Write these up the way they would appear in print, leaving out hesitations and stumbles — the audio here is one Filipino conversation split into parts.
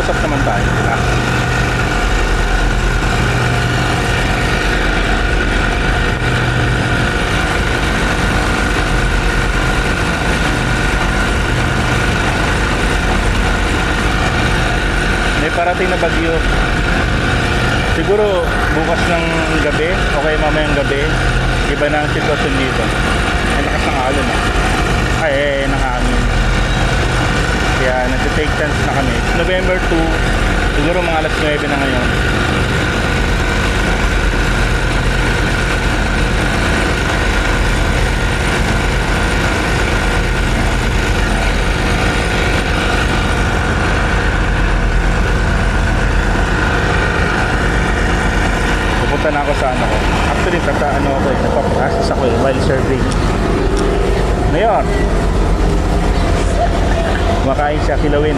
usap naman tayo, di ba? May parating na bagyo. Siguro bukas ng gabi o kaya mamayang gabi, iba na ang sitwasyon dito. Ay, lakas ng alon ng hangin. Kaya nag-take chance na kami. November 2, siguro mga alas 9 na ngayon. Pupunta na ako sa ano ko. Actually, nagpa-process ako while serving. Ngayon, kumakain siya, kilawin.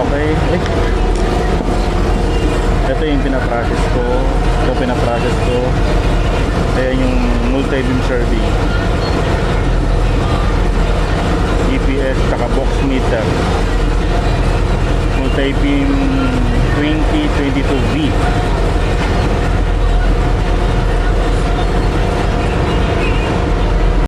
Okay. Ito yung pinaprocess ko. Ito pinaprocess ko. Ayan yung multi-beam serving. EPS tsaka box meter. Multi-beam 2022V.